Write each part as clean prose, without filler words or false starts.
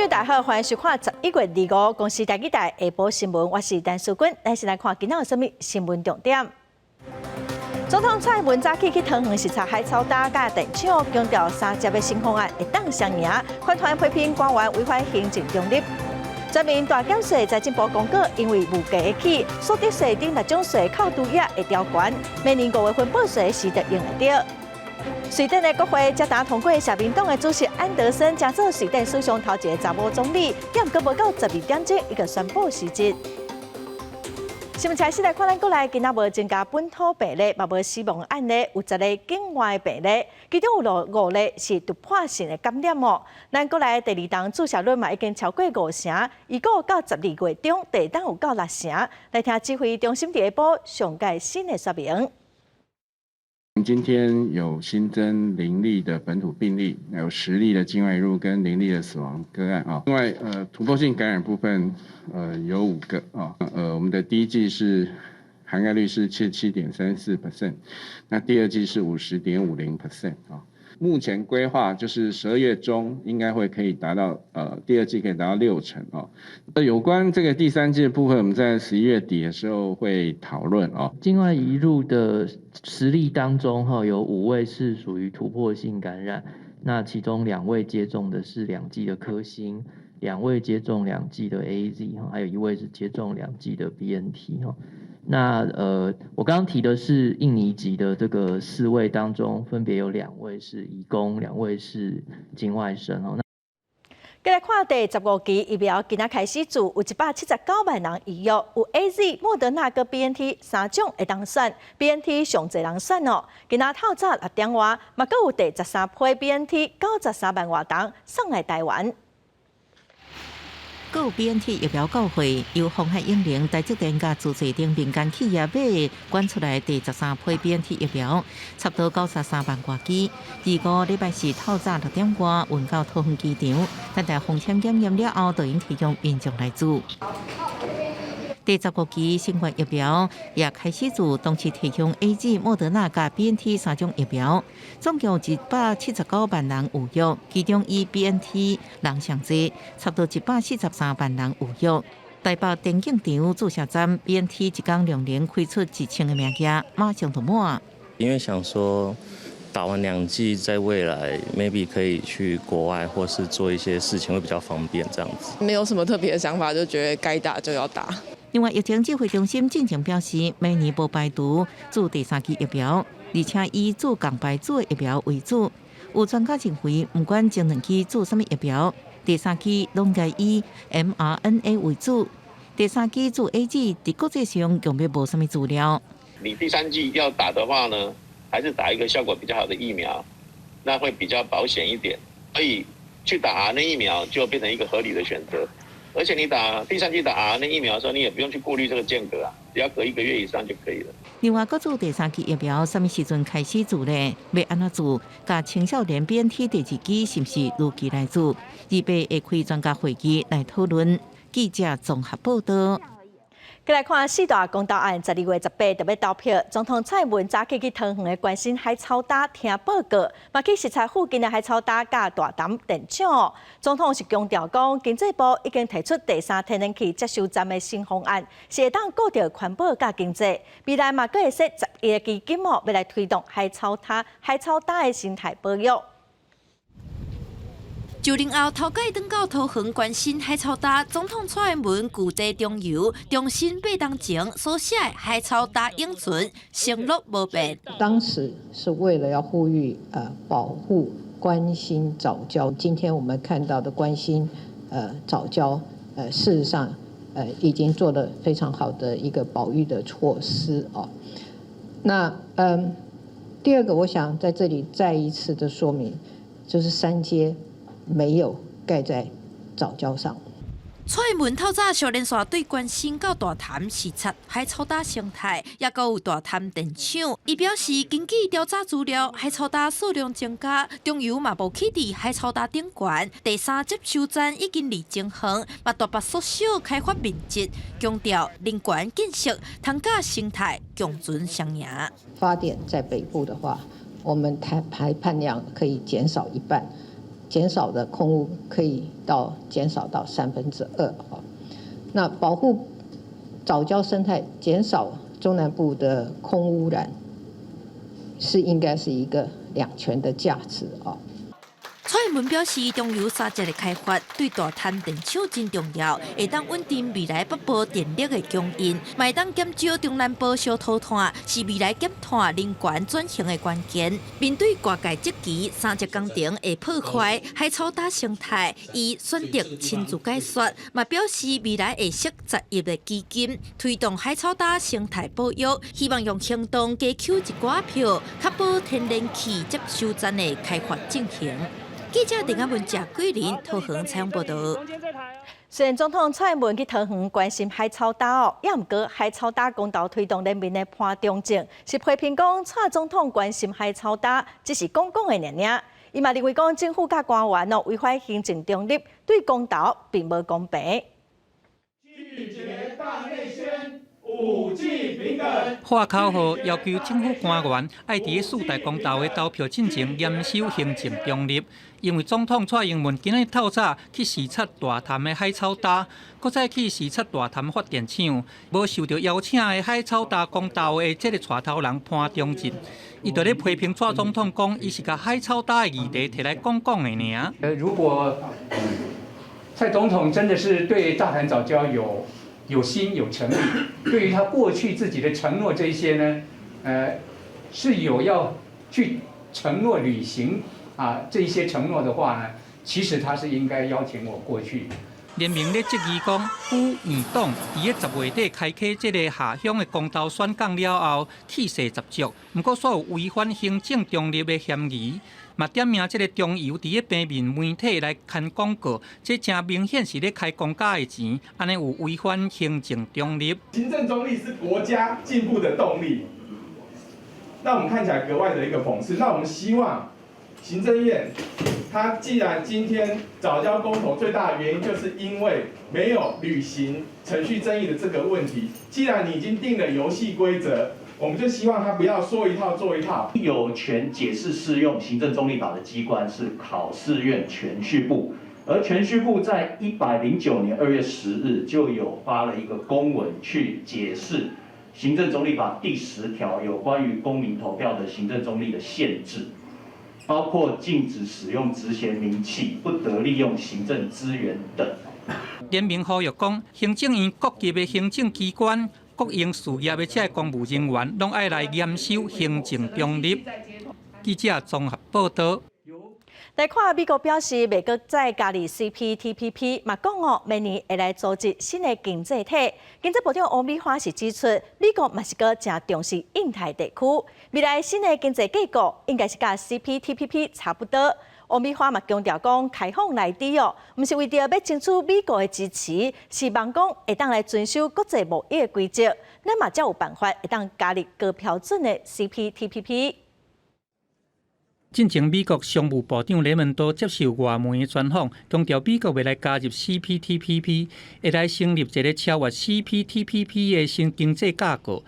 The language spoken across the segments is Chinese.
朋友大家好，欢迎收看11月25公司台记台下晡新闻，我是陈淑君，咱先来看今仔有什么新闻重点。总统蔡英文早起去桃园视察海草大甲电厂，强调三接的新方案会当双赢，款团批评官员违反行政中立。全面大减税在进步公告，因为物价会起，所得税等6种税扣度也会调悬，明年5月份报税时就用得到。瑞典的国会才打通过社民党的主席安德森，加做瑞典史上头一个查某总理，也毋过无到12点钟，伊就宣布辞职。新闻开始来看，咱过来今仔无增加本土病例，嘛无死亡案例，有10个境外病例，其中有5例是突破性的感染哦。咱过来第2档注射率嘛已经超过5成，预估到12月中第档有到6成。来听指挥中心第一波上届新的说明。今天有新增0例的本土病例，有10例的境外入跟0例的死亡个案啊。另外，突破性感染部分，有5个啊。我们的第一剂是涵盖率是77.34%，那第二剂是50.50%啊。目前规划就是12月中应该会可以达到第二剂可以达到60%哦。有关这个第3剂的部分，我们在11月底的时候会讨论哦。境外移入的10例当中，有5位是属于突破性感染，那其中2位接种的是2剂的科兴，2位接种2剂的 AZ， 还有1位是接种2剂的 BNT。那我刚刚提的是印尼籍的这个4位当中，分别有2位是移工，2位是境外生哦。再来看第15期疫苗，今仔开始做，有179万人预约，有 AZ、莫德纳跟 BNT 3种会当选 ，BNT 上侪人选哦。今仔透早6点外，嘛阁有第13批 BNT 93万外人送来台湾。有 BNT 疫苗购会，由鸿海英灵台积电甲自制定民间企业买管出来第13批 BNT 疫苗，差不多93万外支。25礼拜四透早6点外运到桃园机场，等待风险检验了后，就应提供民众来做。第15期新冠疫苗也开始做，同时提供 AZ、莫德纳甲 BNT 3种疫苗，总共179万人有约，其中以 BNT 人上多，差不多143万人有约。台北电竞场注射站 BNT 一天2年开出1000个名额，马上就满。因为想说打完2剂，在未来 maybe 可以去国外或是做一些事情会比较方便，这样子。没有什么特别的想法，就觉得该打就要打。另外，疫情指挥中心进前表示，明年无排除做第3期疫苗，而且以做港牌做疫苗为主。有专家认为，不管前2期做什么疫苗，第3期拢该以 mRNA 为主。第3期做 AZ， 在国际上用的无什么资料。你第3剂要打的话呢，还是打一个效果比较好的疫苗，那会比较保险一点。所以去打 RNA 疫苗就变成一个合理的选择。而且你打第3剂打 RNA 疫苗的时候，你也不用去顾虑这个间隔啊，只要隔1个月以上就可以了。另外，各做第3期疫苗，什么时阵开始做呢？要安怎做？甲青少年 BNT 第2期是不是如期来做？预备会开专家会议来讨论。记者综合报道。再来看4大公投案，12月18特别投票。总统蔡英文早起去桃园的关心海草大听报告，嘛去视察附近的海草大甲大潭电厂。总统是强调讲，经济部已经提出第3天然气接收站的新方案，是会当顾到环保甲经济。未来嘛，阁会设10亿的基金要来推动海草大的生态保育。就任后，头家登到桃园关心海草大，总统蔡英文具体中游，重新8当前所写的海草大永存承诺无变。当时是为了要呼吁保护、关心藻礁。今天我们看到的关心藻礁，事实上已经做了非常好的一个保育的措施哦。那第二个，我想在这里再一次的说明，就是3街。没有盖在藻礁上。蔡英文透早小连续对关心到大潭视察海草大生态，也有大潭电厂。伊表示，根据调查资料，海草大数量增加，中油嘛无起伫海草大顶悬，第3接收站已经离正恒，嘛大幅缩小开发面积，强调能源建设通甲生态共存双赢。发电在北部的话，我们排碳量可以减少1半。减少的空污可以减少到2/3啊。那保护藻礁生态，减少中南部的空污染，应该是一个两全的价值啊。蔡英文表示，中油三节的开发对大潭电厂真重要，会当稳定未来北部电力的供应，嘛当减少中南部小土炭，是未来减碳能源转型的关键。面对外界质疑三节工程会破坏海草大生态，伊选择亲自解说，嘛表示未来会设10亿的基金推动海草大生态保育，希望用行动加抽一寡票，确保天然气接收站的开发进行。记者陈阿文、贾桂林、桃园采访报道。虽然总统蔡英文去桃园关心海草大也毋过海草大公投推动人民的判中正，是批评讲蔡总统关心海草大只是讲的尔。伊嘛认为讲政府甲官员违反行政中立，对公投并无公平。拒绝大内宣，5G平等。画口号要求政府官员爱伫4大公投的投票进程严守行政中立。因为总统蔡英文今日透早去视察大潭的海草大，搁再去视察大潭发电厂，无受到邀请的海草大公投的这个带头人潘忠进，伊就咧批评蔡总统讲，伊是甲海草大的议题摕来讲的尔。如果蔡总统真的是对大潭藻礁有心有诚意，对于他过去自己的承诺这一些呢，是有要去承诺履行。这一些承诺的话呢，其实他是应该邀请我过去。联名咧质疑讲，府院党伫咧10月底开启这个下乡的公投选讲了后，气势十足，不过煞有违反行政中立的嫌疑。嘛点名这个中油伫咧平面媒体来刊广告，这真明显是咧开公家的钱，安尼有违反行政中立。行政中立是国家进步的动力，那我们看起来格外的一个讽刺。那我们希望。行政院，他既然今天藻礁公投最大的原因，就是因为没有履行程序正义的这个问题。既然你已经定了游戏规则，我们就希望他不要说一套做一套。有权解释适用行政中立法的机关是考试院铨叙部，而铨叙部在109年2月10日就有发了一个公文去解释行政中立法第10条有关于公民投票的行政中立的限制。包括禁止使用职衔名器，不得利用行政资源等。联名呼吁讲，行政院各级的行政机关、国营事业的这公务人员，拢爱来严守行政中立。记者综合报道。来看美国表示，美国再加入 CPTPP， 嘛讲明年会来组织新的经济体。经济部长王美花是指出，美国嘛是个正重视印太地区，未来新的经济结构应该是甲 CPTPP 差不多。王美花嘛强调讲，开放内地唔是为着要争取美国的支持，希望讲会当来遵守国际贸易的规则，咱嘛才有办法会当加入高标准的 CPTPP。进前，美国商务部长雷蒙多接受外媒的专访，强调美国未来加入 CPTPP， 会来成立一个超越 CPTPP 的新经济架构。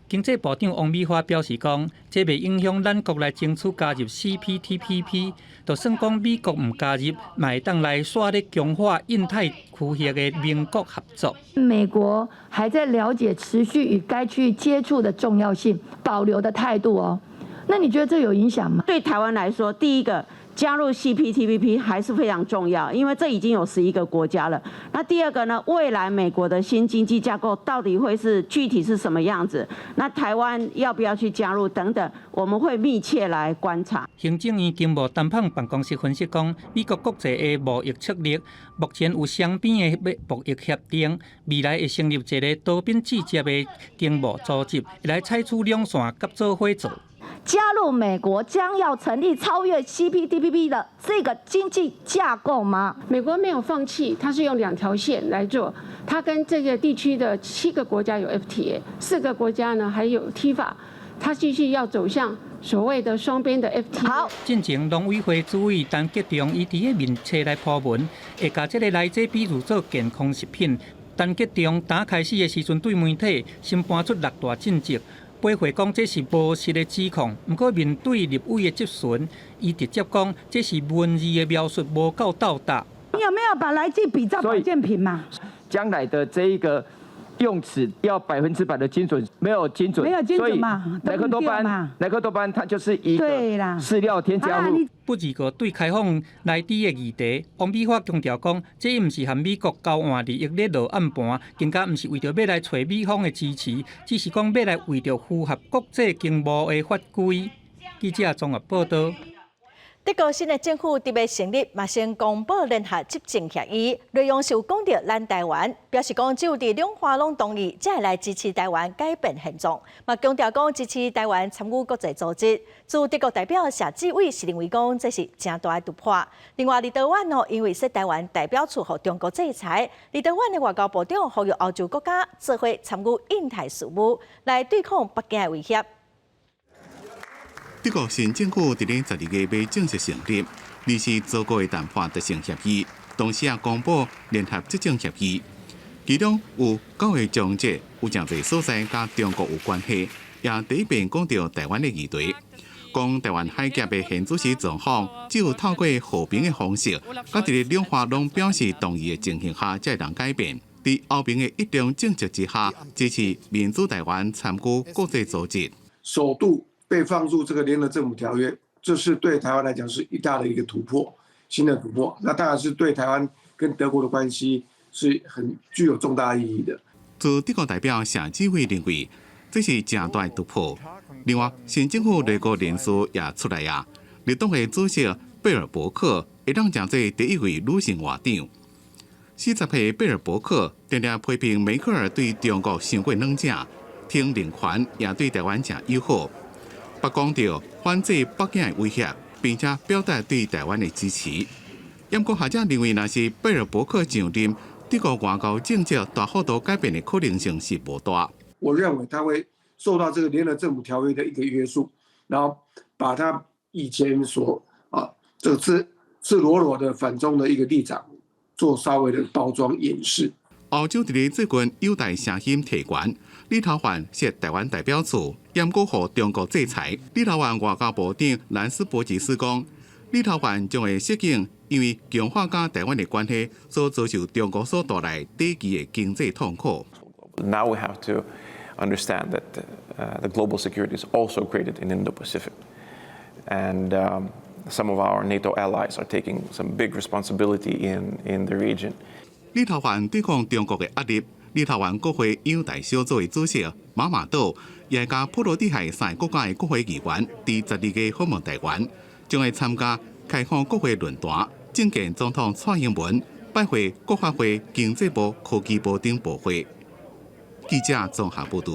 经济部长王美花表示讲，这袂影响咱国来争取加入 CPTPP， 就算讲美国唔加入，嘛会当来刷咧强化印太区域的盟国合作。美国还在了解持续与该区域接触的重要性，保留的态度哦。那你觉得这有影响吗？对台湾来说，第一个加入 CPTPP 还是非常重要，因为这已经有11个国家了。那第二个呢，未来美国的新经济架构到底会是具体是什么样子？那台湾要不要去加入等等，我们会密切来观察。行政院经贸谈判办公室分析讲，美国国际的贸易策略目前有双边的贸易协定，未来会成立一个多边直接的经贸组织，来采取两线合作合作。加入美国将要成立超越 CPTPP 的这个经济架构吗？美国没有放弃，它是用2条线来做。它跟这个地区的7个国家有 FTA，4个国家呢还有 TIFA， 它继续要走向所谓的双边的 FTA。好，进前农委会主委陈吉仲伊伫个面册来铺文，会甲这个来者比如做健康食品。陈吉仲打开始的时阵对媒体先搬出6大政绩。驳回讲这是无实的指控，不过面对立委的质询，伊直接讲这是文字的描述无够到达。你有没有把来记比照保健品嘛？将来的这一个用词要100%的精准，没有精准，没有精准嘛？莱克多巴胺它就是一个饲料添加物。不二个对开放内地的议题，王美花强调讲，这毋是和美国交换利益咧落暗盘，更加毋是为着要来找美方的支持，只是讲要来为着符合国际经贸的法规。记者综合报道。德国新的政府特别成立，马上公布联合执政协议，内容是有讲到咱台湾，表示讲只有伫两岸拢同意，才会来支持台湾改变现状。嘛强调讲支持台湾参与国际组织。驻德国代表谢志伟是认为讲这是正大的突破。另外，立陶宛因为说台湾代表处和中国制裁，立陶宛的外交部长呼吁欧洲国家做伙参与印太事务，来对抗北京的威胁。德国新政府伫咧12月要正式成立，你是祖国的谈判达成协议，同时也公布联合执政协议，其中有9个章节有真侪所在甲中国有关系，也第一遍讲到台湾的议题，讲台湾海峡的现主席状况，只有透过和平的方式，甲伫咧两岸拢表示同意的情形下，才能改变。伫和平的一中政策之下，支持民主台湾参与国际组织，首度被放入这个联合政府条约，这是对台湾来讲是一大的一个突破，新的突破。那当然是对台湾跟德国的关系是很具有重大意义的。驻德国代表谢志伟认为，这是正大的突破。另外，新政府内阁人数也出来啊，立党的主席贝尔伯克会当成做第一位女性外长。40岁贝尔伯克常常批评梅克尔对中国太过冷静，听林权也对台湾真友好。不讲到反制北京的威胁，并且表达对台湾的支持。不过学者认为，若是贝尔伯克上任，德国外交政策大幅度改变的可能性是不大。我认为他会受到这个联合政府条约的一个约束，然后把他以前这个赤裸裸的反中的一个立场做稍微的包装掩饰。欧洲伫咧最近友台声音提悬，立陶宛设台湾代表处，严格互中国制裁。立陶宛外交部长兰斯伯吉斯讲，立陶宛将会适应因为强化甲台湾的关系所遭受中国所带来短期的经济痛苦。Now we have to understand that the global security is also created in Indo-Pacific, and some of our NATO allies are taking some big responsibility in the region. 立陶宛对抗中国的压力，立陶宛国会友台小组的主席马马岛也甲波罗的海3个国家的国会议员伫12月访问台湾，将会参加开放国会论坛，觐见总统蔡英文，拜会国发会、经济部、科技部等部会。记者综合报道。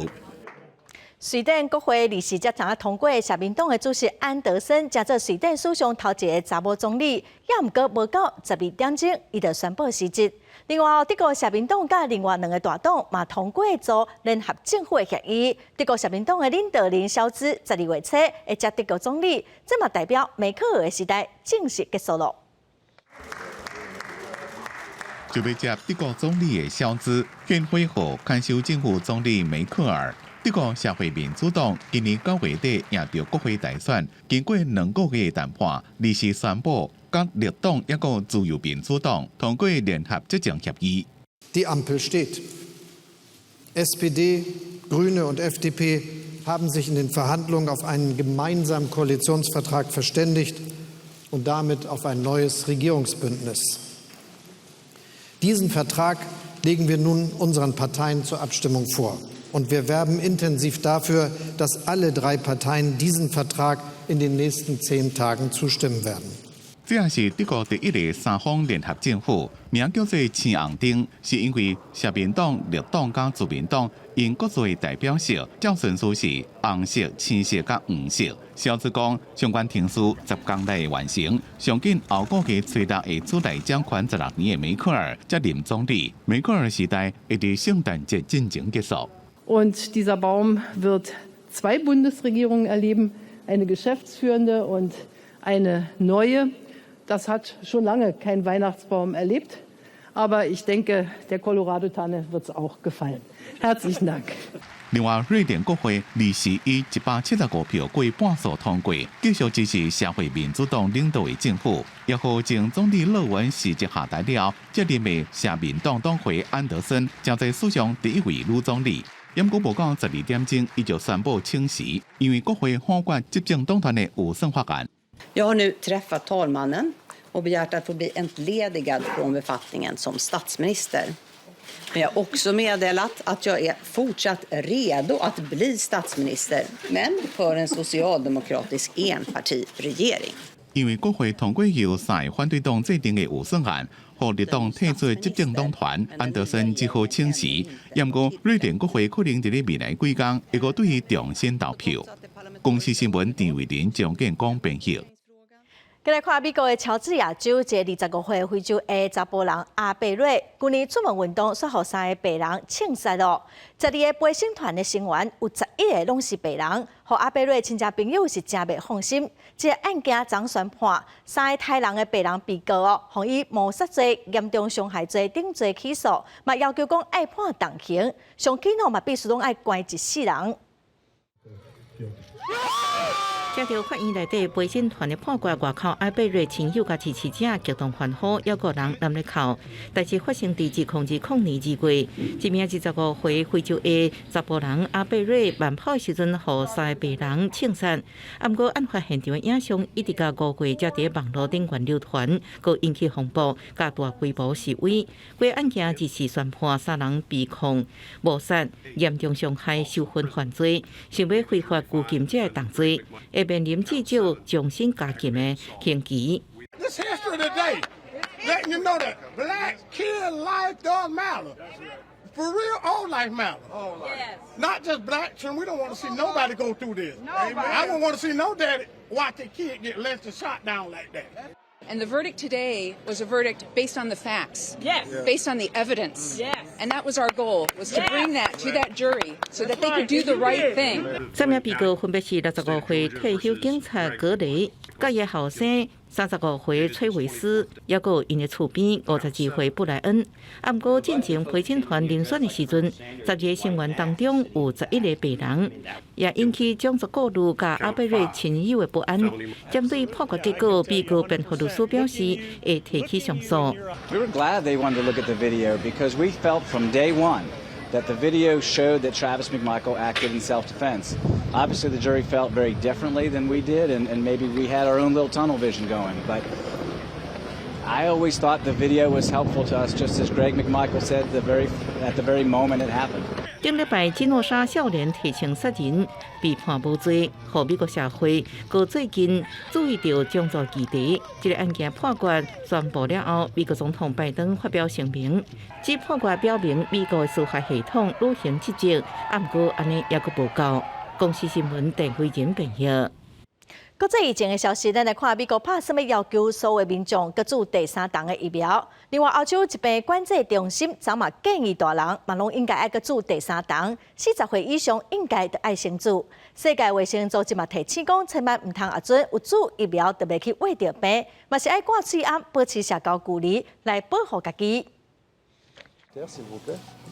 瑞典国会理事才昨通过社民党的主席安德森，加做瑞典史上头一个查某总理，也毋过无到12点钟，伊就宣布辞职。另外，德国社民党甲另外2个大党嘛通过做联合政府的协议。德国社民党的领导人肖兹12月初会接德国总理，这嘛代表梅克尔的时代正式结束了。就要接德国总理的肖兹，献会后看守政府总理梅克尔。德国社会民主党今年9月底赢得国会大选，经过2个月的谈判，临时宣布甲绿党也个自由民主党通过联合执政协议。Die Ampel steht. SPD, Grüne und FDP haben sich in den Verhandlungen auf einen gemeinsamen Koalitionsvertrag verständigt und damit auf ein neues Regierungsbündnis. Diesen Vertrag legen wir nun unseren Parteien zur Abstimmung vor. Und wir werben intensiv dafür, dass alle 3 Parteien diesem Vertrag in den nächsten 10 Tagen zustimmen werden. 这也是德国第一个3方联合政府，名叫做青红灯，是因为社民党、绿党甲自民党因各自的代表色照顺序是红色、青色甲黄色。肖兹讲，相关程序10天内完成，上紧后个月初6会出来掌权16年的梅克尔接任总理。梅克尔时代会伫圣诞节进行结束。Und dieser Baum wird 2 Bundesregierungen erleben, eine geschäftsführende und eine neue. Das hat schon lange kein Weihnachtsbaum erlebt. Aber ich denke, der Colorado-Tanne wird es auch gefallen. Herzlichen Dank. 另外，瑞典国会历时以175票过半数通过，继续支持社会民主党领导的政府。也和前总理勒文辞职下台了，接任的社民党党魁安德森将在史上第一位女总理。不过，无讲12点钟，伊就宣布请辞，因为国会反决执政党团的预算法案。Jag har nu träffat talmannen och begärt att få bli entledigad från befattningen som statsminister. Men jag har också meddelat att jag är fortsatt redo att bli statsminister, men för en socialdemokratisk enpartiregering. 因为国会通过由3个反对党制定的预算案，和立党退出执政党团安德森只好请辞。不过，瑞典国会可能在未来几天会个对伊重新投票。公司新闻陈伟林、蒋建光编译。再来看美国的乔治亚州，一个25岁非洲的查甫人阿贝瑞，去年出门运动，煞互3个白人枪杀了。12个陪审团的成员有11个拢是白人，和阿贝瑞亲戚朋友是真袂放心。这个案件昨宣判，3个台人的白人被告互以谋杀罪、严重伤害罪等罪起诉，嘛要求讲爱判重刑，上起嘛必须拢爱关一世人。接到法院内底陪审团的判决外口，阿贝瑞亲友甲支持者激动欢呼，还有人淋咧哭。但是发生伫2020年2月，一名25岁非洲的查甫人阿贝瑞慢跑的时阵，互3个白人枪杀。不过案发现场的影像一直到5月才伫网络顶源流传，佮引起风波，甲大规模示威。该案件只是宣判3人被控谋杀、严重伤害、受婚犯罪，想要非法拘禁这个重罪。面临至少终身加刑的刑期。This history today, letting you know that black kid life does matter. For real, all life matter. Yes. Not just black children. We don't want to see nobody go through this. I don't want to see no daddy watch their kid get less than shot down like that. And the verdict today was a verdict based on the facts, based on the evidence. And that was our goal, was to bring that to that jury so that they could do the right thing. 3名被告分别是65岁退休警察格雷、甲伊后生35岁崔维斯，还有因的厝边52岁布莱恩。不过进行陪审团遴选的时阵，12个成员当中有11个白人，也引起种族顾虑甲阿贝瑞亲友的不安。针对判决结果，被告辩护律师表示会提起上诉。We were glad they wanted to look at the video because we felt from day one that the video showed that Travis McMichael acted in self-defense. Obviously, the jury felt very differently than we did, and maybe we had our own little tunnel vision going. But I always thought the video was helpful to us, just as Greg McMichael said at the very moment it happened. 顶礼拜，基诺沙少年提枪杀人，被判无罪。和美国社会，佮最近注意到种族议题，这个案件判决宣布了后，美国总统拜登发表声明，这判决表明美国的司法系统履行职责。不过，安尼也佫无够。公司新闻陈慧仁编译。国际疫情的消息，咱来看美国拍什么要求所有民众各注第3档的疫苗。另外，欧洲疾病管制中心昨嘛建议大人嘛拢应该爱各注第3档，40岁以上应该得爱先注。世界卫生组织嘛提醒讲，千万唔通阿准有注疫苗，特别去喂着病，嘛是爱挂嘴安，保持社交距离来保护家己。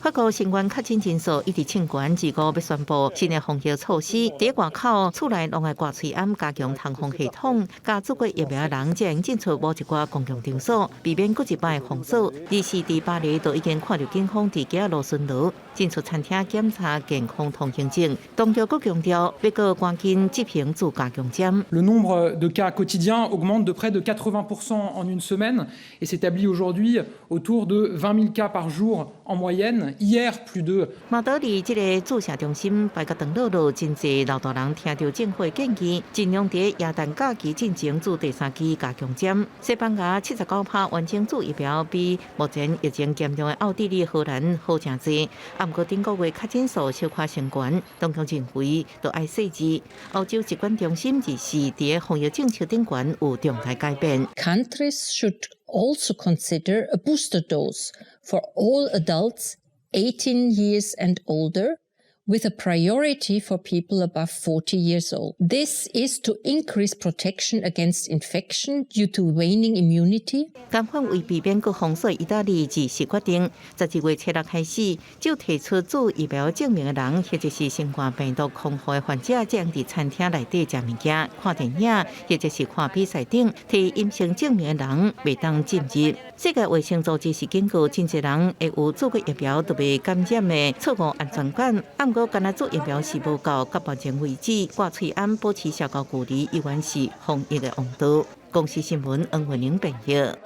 法国新冠确诊人数一直升悬，自5要宣布新的防疫措施。伫外口厝内拢爱挂嘴安，加强通风系统，加注过疫苗的人才能进出某一寡公共场所，避免佫一摆封锁。而是伫巴黎都已经看到警方伫街罗顺路进出餐厅检查健康通行证。当局佫强调，要佫赶紧执行自加强针。Le nombre de cas quotidiens augmente de près de 80% en une semaine et s'établit aujourd'hui autour de 20 000 cas par jour en moyenne. Hier, plus de 马德里这个注射中心排个长路路，真侪老大人听到政府建议，尽量在元旦假期进行注第3期加强针。西班牙79%完成注疫苗，比目前疫情严重的奥地利、荷兰好真侪。不过顶个月确诊数小可升悬，当局认为要爱细致。欧洲疾管中心认是伫防疫政策顶悬有重大改变。Countries should also consider a booster dose for all adults 18 years and older with a priority for people above 40 years old. This is to increase protection against infection due to waning immunity. 监管为避免各封锁意大利自是决定，12月7日开始，就提出做疫苗证明的人，或者是新冠病毒康复的患者，将伫餐厅内底食物件、看电影，或者是看比赛等，提阴性证明的人未当进入。世界卫生组织是根据真侪人会有做过疫苗都未感染的错误安全感，不过干那做疫苗是无够，到目前为止，挂喙安保持社交距离依然是防疫的王道。公司新闻黄文玲报道。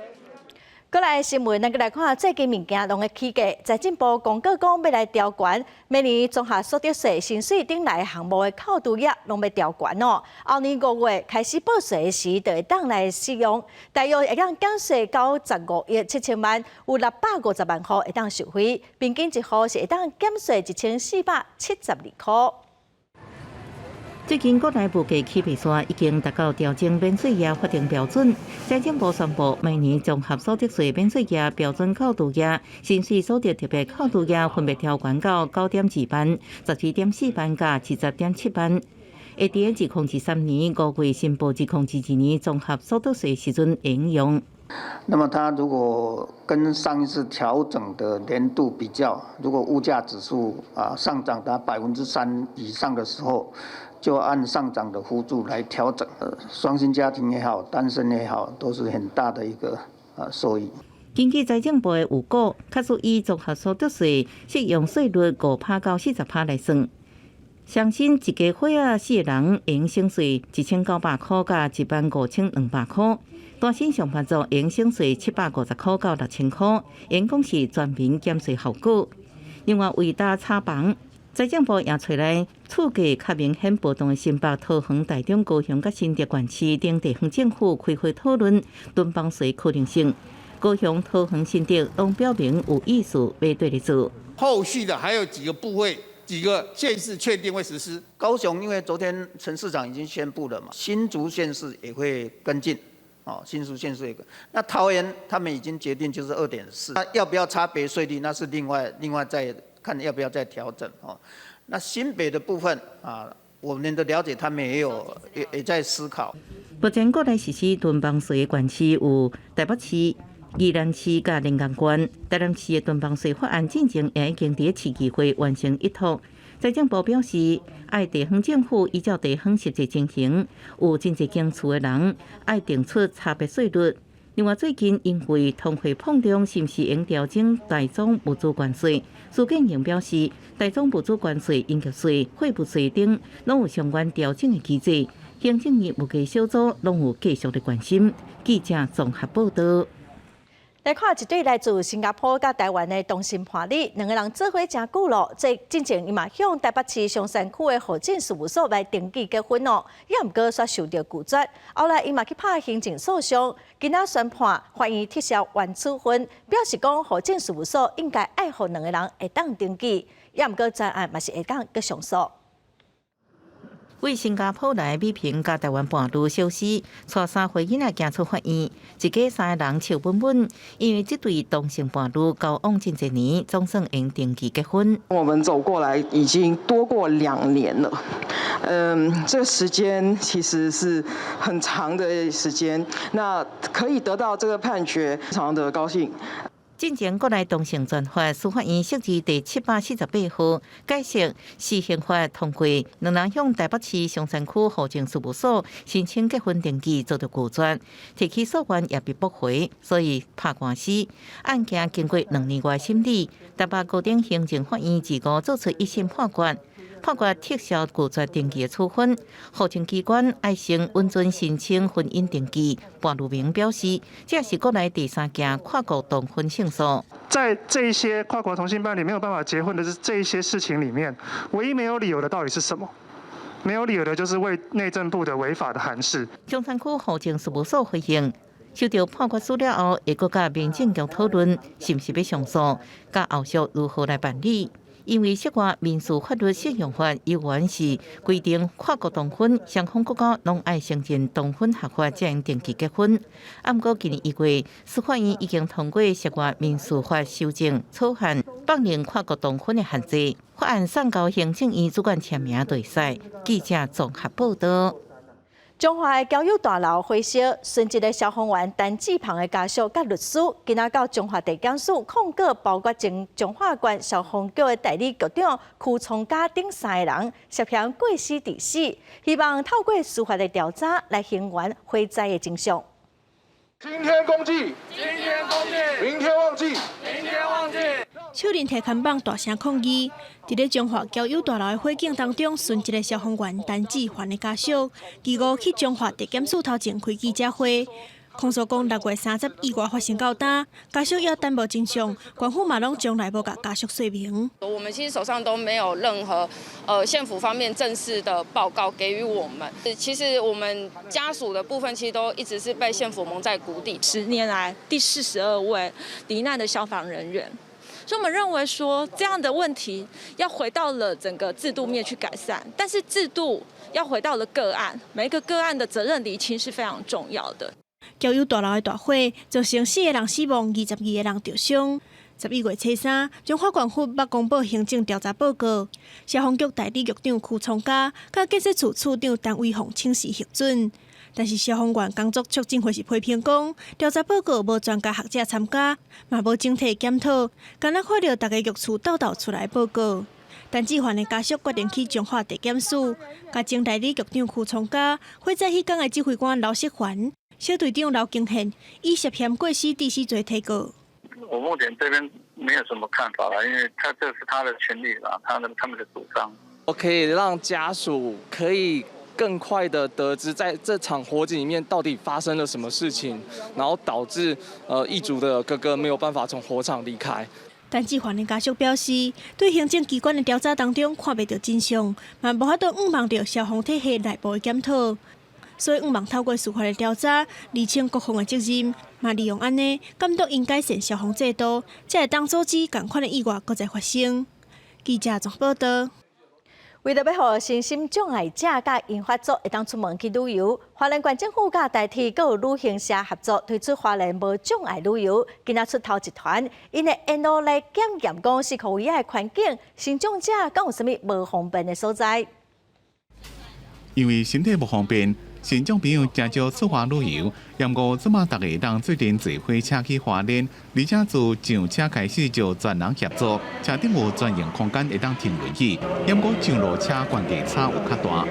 过来新闻，咱来看最近物件拢会起价。财政部公告讲要来调悬明年综合所得税薪水顶内项目的扣除额拢要调悬哦。后年5月开始报税时，就会当来使用，大约会当减税到15亿7千万，有650万户会当受惠，平均一户是会当减税1472块。最近国内物价起飞线已经达到调整免税额法定标准。财政部宣布，明年综合所得税免税额标准扣除额、薪水所得特别扣除额分别调悬到9.2万、17.4万甲70.7万。会伫2023年5月申报2021年综合所得税时阵应用。那么它如果跟上一次调整的年度比较，如果物价指数上涨达3%以上的时候，就按上涨的幅度来调整。双薪家庭也好，单身也好，都是很大的一个收益。根据财政部的预估，确实以综合所得税适用税率5%到40%来算，相信一家伙4个人应省税1900块到15200块。单身上班族应省税750块到6000块，因讲是全民减税效果。另外，为大炒房，财政部也找来厝价较明显波动的新北、桃园、台中、高雄甲新竹县市等地方政府开会讨论囤房税可能性。高雄、桃园、新竹都表明有意思要对立做。后续的还有几个部位、几个县市确定会实施。高雄因为昨天陈市长已经宣布了嘛，新竹县市也会跟进。新竹县是一个，那桃园他们已经决定就是2.4，那要不要差别税率，那是另外再看要不要再调整哦。那新北的部分我们的了解，他们也在思考。目前国内实施囤房税的县市有台北市、宜兰市甲临港县。台南市的囤房税法案进程也已经在市议会完成一读。财政部表示，爱地方政府依照地方实际情形，有真侪间厝的人爱定出差别税率。另外，最近因为通货膨胀，是毋是应调整大宗物资关税？苏建荣表示，大宗物资关税、应急税、货物税等，拢有相关调整的机制。行政院物价小组拢有继续的关心。记者综合报道。来看一对来自新加坡甲台湾的同性伴侣，两个人做伙真久咯。即进前伊嘛向台北市松山区的户政事务所来登记结婚哦，也毋过煞受到拒绝。后来伊嘛去拍行政诉讼，今仔宣判法院撤销原处分，表示讲户政事务所应该爱互两个人会当登记，也毋过专案嘛是会当去上诉。为新加坡来美萍甲台湾伴侣消失，带3岁囡仔行出法院，一家3个人笑稳稳，因为这对同性伴侣交往真侪年，总算应登记结婚。我们走过来已经多过2年了，这个时间其实是很长的时间，那可以得到这个判决，非常的高兴。进前国内同性专法司法院释字第748号解释施行法通过，两人向台北市松山区户政事务所申请结婚登记遭到拒绝，提起诉愿也被驳回，所以打官司。案件经过2年外审理，台北高等行政法院25做出1审判决。判决撤销拒绝登记的处分，户政机关爱先允准申请婚姻登记。伴侣名表示，这是国内第3件跨国同婚胜诉。在这一些跨国同性伴侣没有办法结婚的这一些事情里面，唯一没有理由的到底是什么？没有理由的就是为内政部的违法的函释。中山区户政事务所回应，收到判决书了后，会搁甲民政局讨论是毋是要上诉，甲后续如何来办理。因为涉外民事法律适用法依然是规定跨国同婚，双方国家拢爱承认同婚合法才能登记结婚。不过今年1月，司法院已经通过涉外民事法修正草案，放任跨国同婚的限制。法案送交行政院主管签名对赛。记者综合报道。中华的交友大楼火烧，殉职的消防员陈志鹏的家属甲律师，今仔到中华地检署控告，包括前中华县消防局的代理局长邱聪家等3个人涉嫌过失致死，希望透过司法的调查来还原火灾的真相。今天公祭，今天公祭，明天忘记，明天忘记。手人提看板大声抗议，伫咧中华交友大楼的火警当中，殉职的消防员陈志焕的家属，第5去中华地检署头前开记者会，控诉讲6月30意外发生到呾，家属要担保真相，官府嘛拢从来无甲家属说明。我们其实手上都没有任何县府方面正式的报告给予我们。其实我们家属的部分，其实都一直是被县府蒙在鼓底。10年来第42位罹难的消防人员。所以我们认为说，这样的问题要回到了整个制度面去改善，但是制度要回到了个案，每一个个案的责任厘清是非常重要的。交友大楼的大火造成4个人死亡，22个人受伤。11月初3，中华县府捌公布行政调查报告，消防局代理局长邱聪家甲建设处处长陈伟宏请示核准。但是消防员工作促进会是批评讲，调查报告无专家学者参加，嘛无整体检讨，敢若看到大家局处斗出来的报告。陈志焕的家属决定去中华地检署，甲前代理局长邱聪家、火灾迄天的指挥官刘锡环、小队长刘敬宪以涉嫌过失致死罪提告。我目前这边没有什么看法了，因为这是他的权利啦，他们的主张。我可以让家属可以更快的得知在这场火警里面到底发生了什么事情，然后导致遗族的哥哥没有办法从火场离开。陈志焕的家属表示，对行政机关的调查当中看不到真相，嘛无法度望到消防体系内部的检讨，所以望透过司法的调查，厘清各方的责任，嘛利用安尼监督应改善消防制度，才会当阻止同款的意外搁再发生。记者综合报道。为了要让身心障碍者甲银发族会当出门去旅游，花莲县政府甲代替各旅行社合作推出花莲无障碍旅游。今仔出头一团，因会沿路来检验讲是可以的环境，身障者敢有啥物无方便的所在？因为身体不方便，身障朋友真少出外旅游。然而，即马大家当做阵坐火车去花莲，而且自上车开始就全人协作，车顶有专用空间会当停轮椅。然而上路车关系差有较大。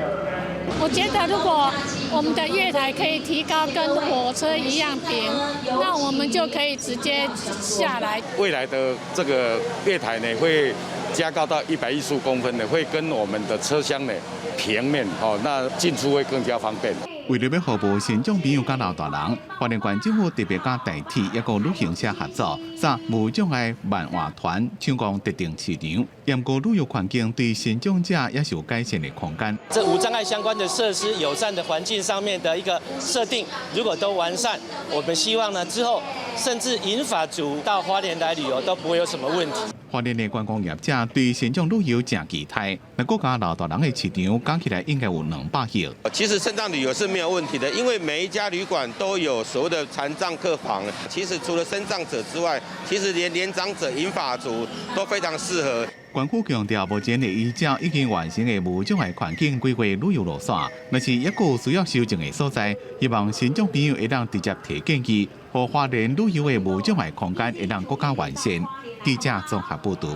我觉得如果我们的月台可以提高跟火车一样平，那我们就可以直接下来。未来的这个月台呢，会加高到115公分的，会跟我们的车厢呢平面那进出会更加方便。为了要服务身障朋友甲老大人，花莲县政府特别甲代替一个旅行社合作，在无障碍漫画团抢攻特定市场，严格旅游环境对身障者也是有改善的空间。这无障碍相关的设施、友善的环境上面的一个设定，如果都完善，我们希望呢之后甚至银发族到花莲来旅游都不会有什么问题。花莲的观光业者对身障旅游真期待，那国家老大人的市场讲起来应该有200亿。其实身障旅游是没有问题的，因为每一家旅馆都有所谓的残障客房。其实除了身障者之外，其实连年长者、银发族都非常适合。县府强调，目前的依照已经完成的无障碍环境规划旅游路线，但是也有需要修正的所在，希望身障朋友会当直接提建议，和花莲旅游的无障碍空间会当更加完善。记者综合报道。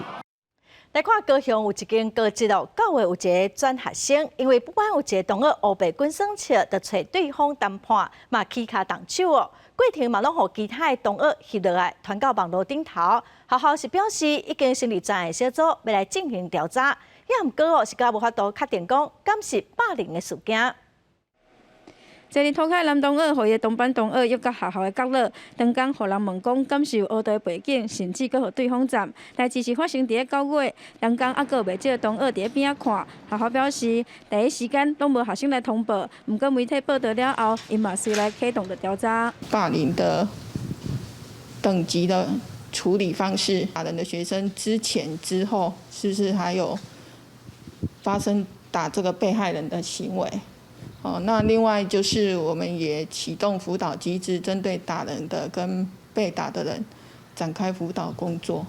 来看高雄有一间高职哦，9月有一个转学生，因为不管有一个同学乌白滚生气，就找对方谈判，嘛起卡动手哦。过程嘛拢互其他的同学翕落来，传到网络顶头。学校是表示已经成立专案小组，要来进行调查。也毋过哦，是甲无法度确定讲敢是霸凌的事件。昨日土凯男同学和伊的同班同学约到学校的角落，当天互人问讲敢是有恶的背景，甚至阁互对方站。代志是发生伫9月，当天还阁未少同学伫咧边仔看。学校表示，第一时间拢无学生来通报，毋过媒体报道了后，因嘛随来启动的调查。霸凌的等级的处理方式，打人的学生之前之后，是不是还有发生打这个被害人的行为？那另外就是我们也启动辅导机制，针对打人的跟被打的人展开辅导工作。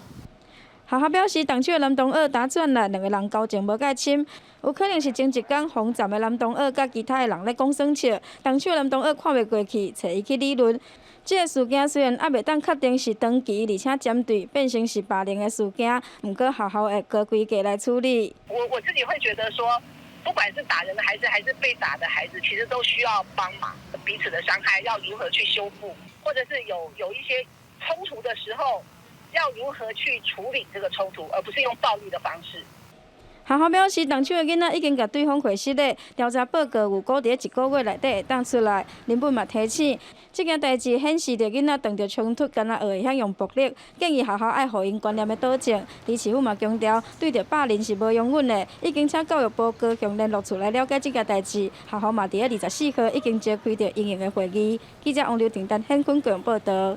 学学校表示，动手的男同学打转来，2个人交情无介深，有可能是前一天防站的男同学甲其他的人咧讲耍笑，动手的男同学看袂过去，找伊去理论。这个事件虽然还袂当确定是长期而且针对变成是霸凌的事件，不过学校会各规格来处理。我自己会觉得说，不管是打人的孩子还是被打的孩子，其实都需要帮忙，彼此的伤害要如何去修复，或者是有一些冲突的时候，要如何去处理这个冲突，而不是用暴力的方式。学校表示，动手的囡仔已经甲对方回失咧，调查报告有估伫1个月内底会当出来。林本嘛提醒，这件代志显示着囡仔遇到冲突，敢若学会晓用暴力，建议学校爱互因观念的导正。李市府嘛强调，对着霸凌是无容忍的，已经请教育部高雄联络处来了解这件代志。学校嘛伫24号已经召开着应用的会议。记者王刘婷、陈显坤报道。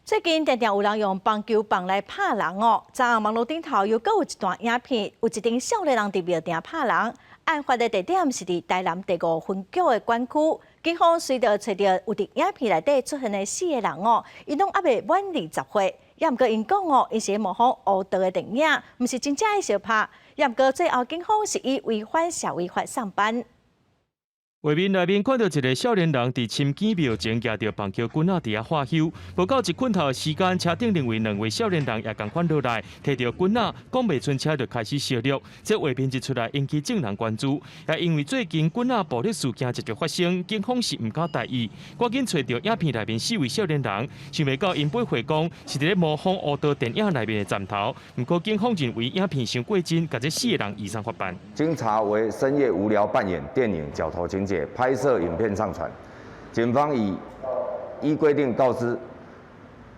最近常常有人用棒球棒来拍人哦，昨暗网络顶头又有一段影片，有一名少年人伫庙埕拍人。案发的地点是伫台南第5分局的管区。警方随着找到有伫影片内底出现的4个人哦，因拢还未满20岁。也毋过因讲哦，因是模仿黑道的电影，毋是真正的相拍。也毋过最后警方是以违反社会法上班。画面内面看到一个少年人伫深见庙前举着棒球棍仔伫遐画休，无到1分头的时间，车顶另外2位少年人也共款落来，摕着棍仔，讲袂出车就开始烧肉。这画面一出来，引起众人关注。也因为最近棍仔暴力事件持续发生，警方是毋敢大意，赶紧找到影片内面4位少年人，想袂到因背回讲是伫咧模仿黑道电影内面的站头。不过警方认为影片伤过真，甲这4个人移送法办。经查为深夜无聊扮演电影角头情节。拍摄影片上传，警方依规定告知，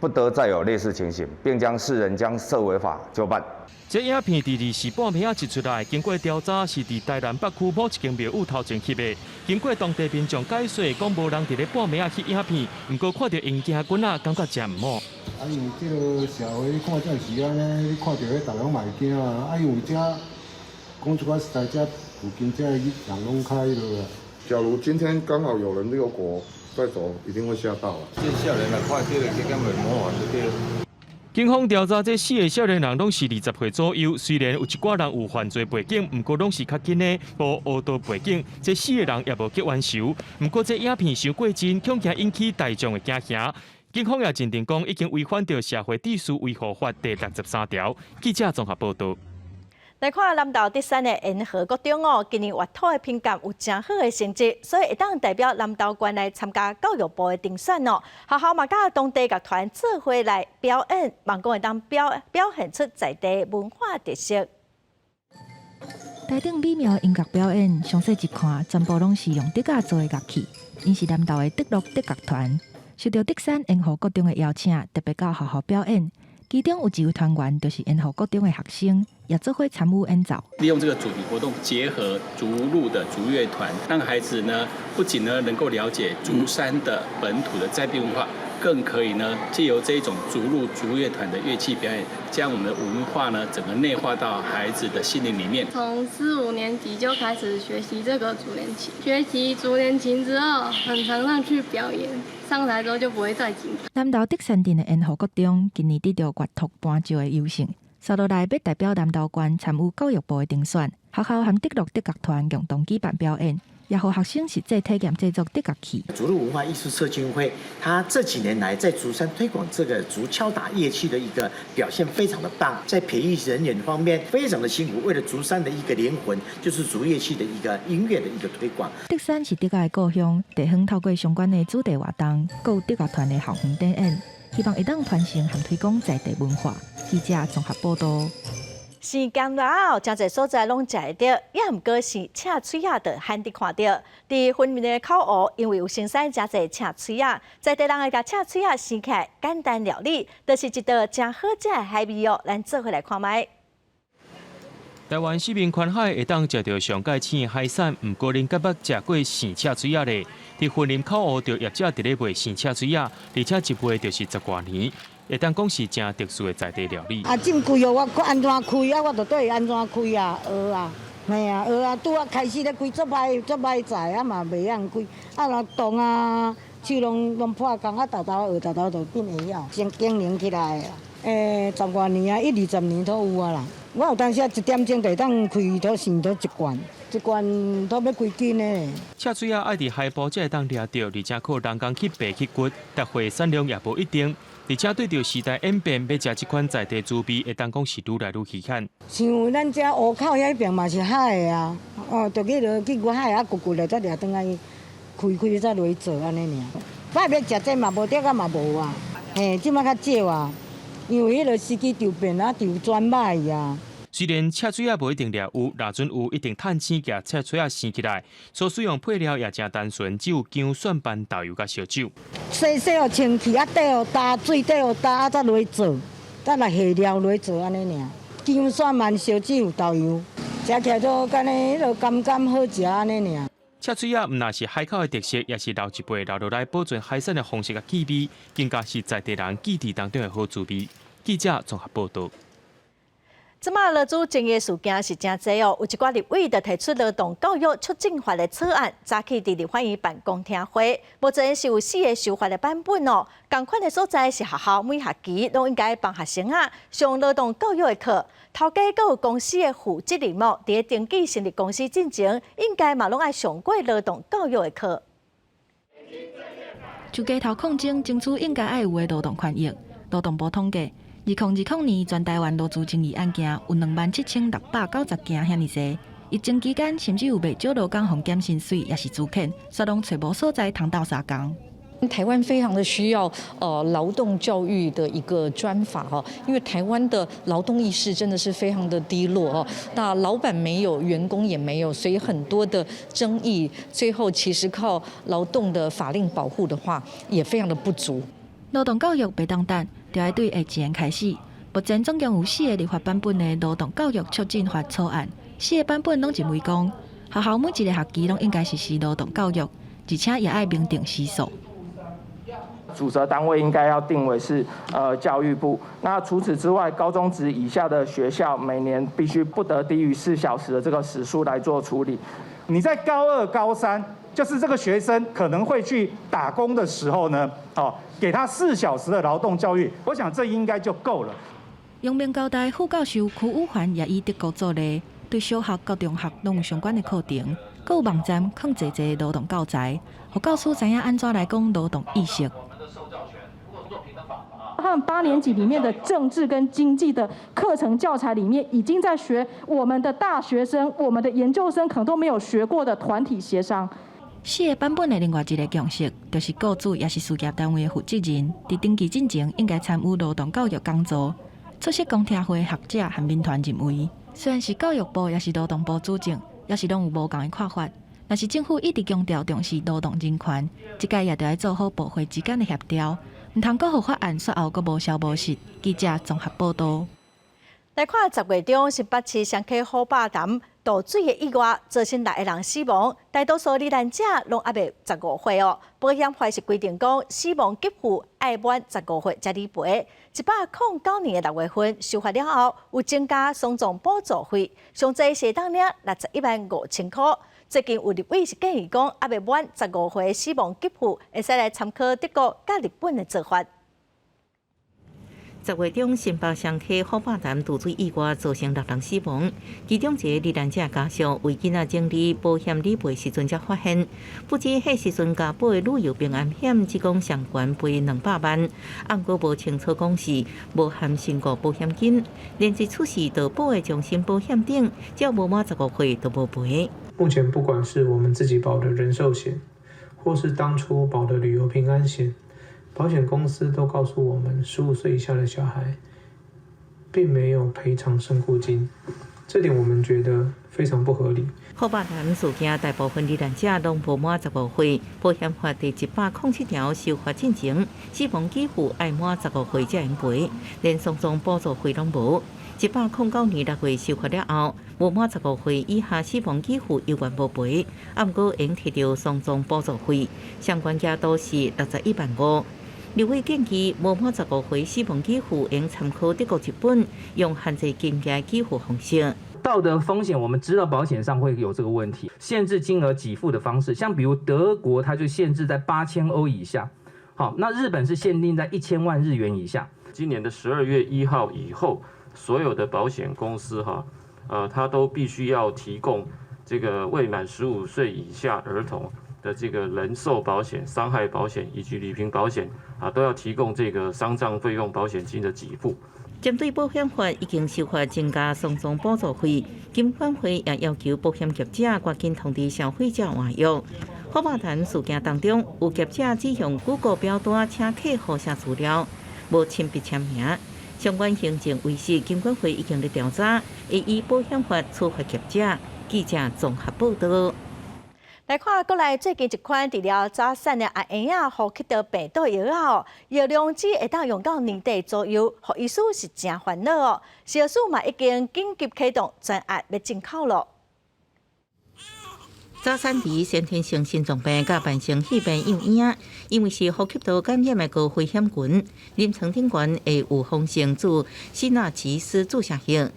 不得再有类似情形，并将4人涉违法就办。这影片伫2时半暝一出来，经过调查是伫台南北区某一间庙宇头前翕的。经过当地民众解说，讲无人伫咧半暝翕影片，不过看到因惊棍仔，感觉真唔好。啊，因为这个社会你看这时安尼，你看到迄，大家嘛会惊啊。啊，因为这讲出来实在，这附近这人拢开了。假如今天刚好有人遛狗在走，一定会吓到啊！这少年来看这个，这根本模仿就对了。警方调查，这4个少年人拢是20岁左右，虽然有一寡人有犯罪背景，不过拢是较紧的无黑道背景。这4个人也无结冤仇，不过这影片伤过真，恐惊引起大众的惊吓。警方也认定讲已经违反到社会秩序维护法第63条。记者综合报道。来看南投德山的延和国中哦，今年画图的评价有真好的成绩，所以会当代表南投县来参加教育部的评选哦。学校嘛甲当地乐团做伙来表演，望讲会当表现出在地文化特色。台顶美妙音乐表演，详细一看，全部拢是用德甲做的乐器。因是南投的德乐德乐团，受到德山延和国中的邀请，特别到学校表演。其中有1位团员，就是延和国中的学生，也做伙参与演奏。利用这个主题活动，结合竹鹿的竹乐团，让孩子呢不仅呢能够了解竹山的本土的在地文化，更可以呢借由这种竹鹿竹乐团的乐器表演，将我们的文化呢整个内化到孩子的心灵里面。从4、5年级就开始学习这个竹联琴，学习竹联琴之后，很常上去表演。上台之后就不会再紧张。南投德山镇的延和国中今年得到乐团颁奖的优胜，接落来要代表南投县参与教育部的评选。学校和德乐德乐团共同举办表演，也和学生实际体验制作德乐器。竹鹿文化艺术社青会，它这几年来在竹山推广这个竹敲打乐器的一个表现非常的棒，在培育人员方面非常的辛苦，为了竹山的一个灵魂，就是竹乐器的一个音乐的一个推广。德山是德家的故乡，地方透过相关的主题活动，还有德乐团的校园展演，希望会当传承和推广在地文化。记者综合报道。时间了后，真侪所在拢食会到，也毋过是赤嘴仔的罕得看到。伫分明的口湖，因为有生产真侪赤嘴仔，在地人会甲赤嘴仔生起来简单料理，就是一道真好食的海味哦。咱做伙来看卖。台湾四面环海，会当食到上界鲜的海产，毋过恁敢捌食过生赤嘴仔咧？伫分林口湖，就业者伫咧卖生赤嘴仔，而且一卖就是10多年。会当讲是真特殊的在地料理。这么贵哦，我安怎开啊？我就对安怎开啊？学啊，嘿啊，学啊，拄啊开始咧开，足歹在啊嘛，袂晓开。啊，若动啊，手拢破工，啊，豆豆学，豆豆就变会晓，先经营起来啊。10多年啊，20年都有啊啦。我有当时1点钟就当开都先都一罐都要几斤呢。赤水鸭爱伫海埔才会当掠到，而且靠人工去白去骨，达货产量也无一定。而且对着时代演变，要食这款在地猪味，会当讲是愈来愈稀罕。像咱遮湖口遐边嘛是海的啊，就去外海啊，骨来再掠转来开再落做安尼尔。摆要食这嘛无得啊嘛无啊，即摆较少啊，因为迄个司机丢便啊丢转歹啊。虽然赤水鸭无一定掠有，若准有一定趁钱，甲赤水鸭生起来，所使用配料也真单纯，只有姜、蒜瓣、豆油甲烧酒。洗互清气，啊底互打水，底互打啊，再落做，再来下料落做安尼尔。姜、蒜瓣、烧酒、豆油，食起来都干迄个甘好食安尼尔。赤水鸭毋但是海口的特色，也是老一辈留落来保存海产的方式甲气味，更加是在地人记忆当中的好滋味。记者综合报道。即马劳资争议事件是真多哦，有一寡立委就提出劳动教育促进法的草案，早起伫立法院办公听会，目前是有4个修法的版本哦。同款的所在是学校每学期拢应该帮学生上劳动教育的课，头家佮有公司的负责人伫咧登记成立公司进前，应该嘛拢爱上过劳动教育的课。就街头抗争，争取应该爱有的劳动权益，劳动部统计。2020年，全台湾劳资争议案件有27690件，遐尼多。疫情期间，甚至有袂少劳工互减薪水，也是资遣，却拢找无所在通斗相共。台湾非常的需要劳动教育的一个专法哈，因为台湾的劳动意识真的是非常的低落哈，那老板没有，员工也没有，所以很多的争议，最后其实靠劳动的法令保护的话，也非常的不足。劳动教育袂当等，就要对下前开始。目前总共有4个立法版本的劳动教育促进法草案，4个版本拢认为讲，学校每一个学期拢应该实施劳动教育，而且也爱明定时数。主责单位应该要定为是教育部。那除此之外，高中职以下的学校每年必须不得低于4小时的这个时数来做处理。你在高2、高3，就是这个学生可能会去打工的时候呢，给他4小时的劳动教育，我想这应该就够了。阳明高大副教授曲武凡也以德国作例，对小学、高中学拢有相关的课程，佮有网站放侪劳动教材，互教师知影安怎来讲劳动意识。他们8年级里面的政治跟经济的课程教材里面，已经在学我们的大学生、我们的研究生可能都没有学过的团体协商。4个版本的另外一个共识，就是雇主也是事业单位的负责人，伫登记进前应该参与劳动教育讲座。出席公听会学者和民团认为，虽然是教育部也是劳动部主政，也是拢有无同的看法，但是政府一直强调重视劳动人权，这届也得要做好部会之间的协调。唔通阁互法案说后阁无消无息。记者综合报道。来看10月中，新北市双溪好霸潭倒水的意外，造成6个人死亡，大多数罹难者拢还未15岁哦。保险法是规定讲，死亡给付爱满15岁才理赔。109年的6月份修法了后，有增加丧葬补助费，上最是当领615000块。最近有立委是建议讲，还未满15岁死亡给付，会使来参考德国甲日本的做法。10月中，新北双溪好霸潭倒水意外造成6人死亡，其中一个罹难者家属为囡仔整理保险理赔时阵才发现，不知迄时阵加保的旅游平安险只讲上悬赔200万，按过无清楚讲是无含身故保险金，连一出事就保的终身保险顶，只要无满15岁都无赔。目前不管是我们自己保的人寿险，或是当初保的旅游平安险，保险公司都告诉我们，15岁以下的小孩并没有赔偿身故金，这点我们觉得非常不合理。好霸潭事件大部分罹难者拢无满15岁，保险法第107条修法进前，死亡给付爱满15岁才能赔，连丧葬补助费拢无。109年6月修法了后，无满15岁以下死亡给付犹原无赔，按过应摕到丧葬补助费，相关额度是61万5。立委建议，无满15岁死亡给付应参考德国、日本用限制金额给付方式。道德风险，我们知道保险上会有这个问题，限制金额给付的方式，像比如德国，它就限制在8000欧以下，好，那日本是限定在1000万日元以下。今年的12月1号以后，所有的保险公司它都必须要提供这个未满15岁以下儿童的这个人寿保险、伤害保险以及旅平保险都要提供这个丧葬费用保险金的给付。针对保险法已经修法增加丧葬补助费，金管会也要求保险业者赶紧通知消费者换约。好麻谈事件当中，有业者只向Google表单请客户写资料，无亲笔签名。相关行政违失，金管会已经在调查，会以保险法处罚业者。记者综合报道。来看国内最近一款治疗早产的阿婴仔呼吸道病毒药哦，药量只会当用到年底左右，互医师是真烦恼哦。小数嘛已经紧急启动专案要进口了。早产儿先天性心脏病甲慢性肺病幼婴，因为是呼吸道感染的高危险群，临床顶悬会有风险自西那奇斯注射型。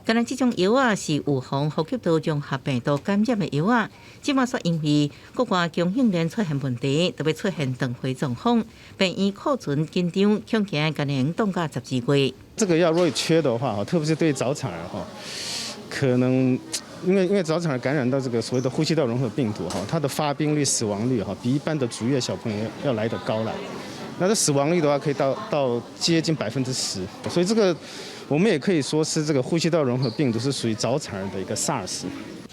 敢若这种药啊是预防呼吸道综合病毒感染的药啊，即马说因为国外供应链出现问题，特别出现断货状况，病院库存紧张，恐惊今年冻到12月。这个药如果缺的话，特别是对早产儿可能因为早产儿感染到这个所谓的呼吸道融合病毒它的发病率、死亡率比一般的足月小朋友要来得高了。那这死亡率的话，可以到接近10%，所以这个。我们也可以说是这个呼吸道融合病毒是属于早产儿的一个 SARS。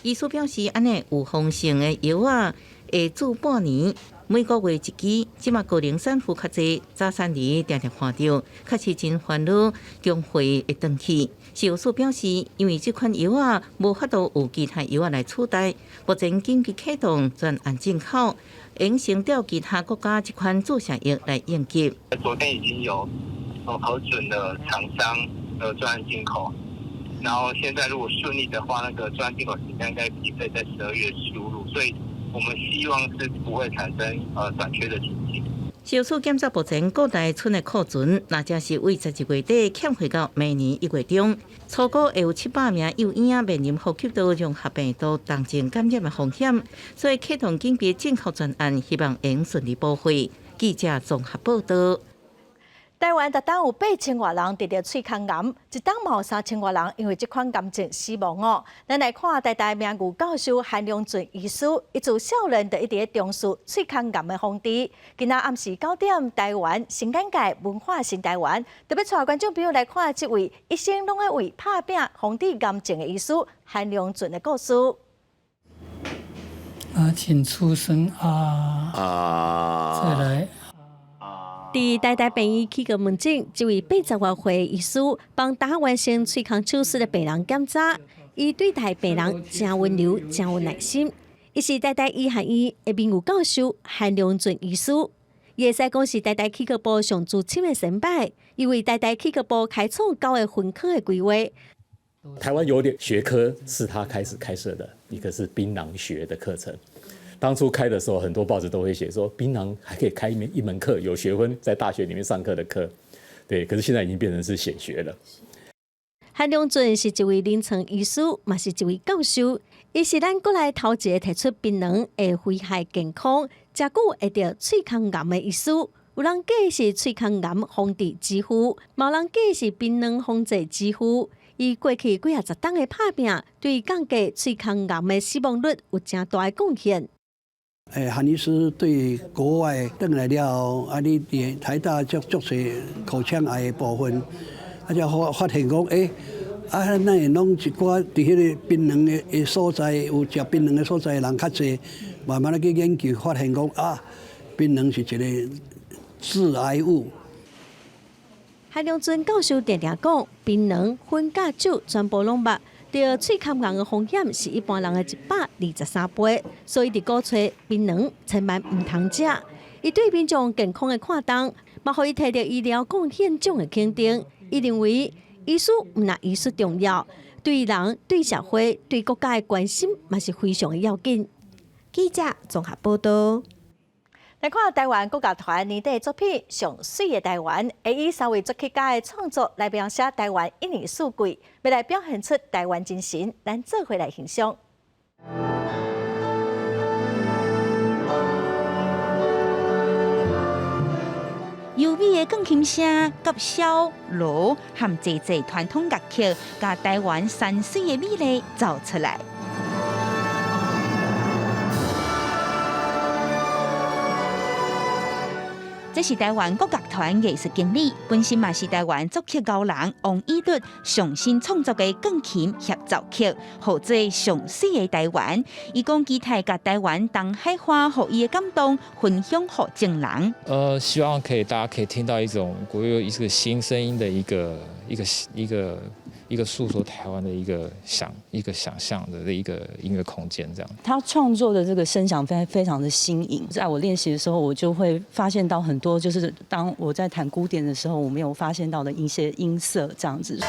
医师表示，安尼预防性的药啊，会做半年，每个月一支。即马高龄产妇较济，早产儿常常看到，确实真烦恼，供货会断去。医师表示，因为这款药啊，无法度有其他药来取代，目前紧急启动专案进口，应承调其他国家这款注射药来应急。昨天已经有核准的厂商。专案进口，然后现在如果顺利的话，那个专案进口时间应该匹配在12月输入，所以我们希望是不会产生短缺的情形。小处检查目前各大村的库存，那正是为12月底欠回到明年1月中，初估会有700名幼婴面临呼吸道融合病毒重症感染的风险，所以启动紧急进口专案，希望能顺利补货。记者综合报道。台湾每当有8000多人得到喙腔癌，一当有3000多人因为这款癌症死亡哦。咱来看台大名誉教授韩良准医师，伊自少年就一直重视喙腔癌的防治。今仔暗时9点，台湾新眼界文化新台湾，特别带观众朋友来看这位一生拢在为拍拼防治癌症的医师韩良准的故事。请出声再来。伫台大病院起个门诊，这位80多岁的医师帮大家完成喙腔手术的病人检查。伊对待病人真温柔、真有耐心。伊是台大医学院的名誉教授韩良准医师，伊会使讲是台大气科部上资深的先辈，因为台大气科部开创9个分科的规划。台湾有点学科是他开始开设的，一个是槟榔学的课程。当初开的时候，很多报纸都会写说，槟榔还可以开一门课，有学问，在大学里面上课的课，对。可是现在已经变成是显学了。韩良准是一位临床医师，嘛是一位教授。伊是咱国内头一个提出槟榔会危害健康、食久会得喙腔癌的医师。有人假是喙腔癌防治之父，嘛有人假是槟榔防治之父。伊过去几十档的拍拼，对降低喙腔癌的死亡率有真大的贡献。韩医师对国外回来了，你伫台大做些口腔癌的部分，才发现讲，咱会拢一寡伫迄个槟榔的所在，有食槟榔的所在的人较侪，慢慢去研究，发现讲槟榔是一个致癌物。韩良准教授常常讲，槟榔、薰甲酒全部拢捌。得喙腔癌的风险是一般人的123倍，所以伫鼓吹槟榔千万唔通食。伊对民众健康的看重，嘛互伊摕到医疗贡献奖的肯定。伊认为医师唔若医师重要，对人、对社会、对国家的关心嘛是非常的要紧。记者综合报道。来看台湾国家团年底作品《上水的台湾》，会以3位作曲家的创作来描写台湾一年四季，要来表现出台湾精神，咱做伙来欣赏。优美的钢琴声、甲箫、锣和济济传统乐曲，甲台湾山水的美丽走出来。这是台湾国乐团艺术经理，本身嘛是台湾作曲高人王以律上新创作的钢琴协奏曲，号做《上水的台湾》。伊讲期待甲台湾东海花，互伊的感动分享给众人。希望大家可以听到一种国乐一个新声音的一个诉说台湾的一个想象的一个音乐空间，这样。他创作的这个声响非常的新颖，在我练习的时候，我就会发现到很多，就是当我在弹古典的时候，我没有发现到的一些音色，这样子。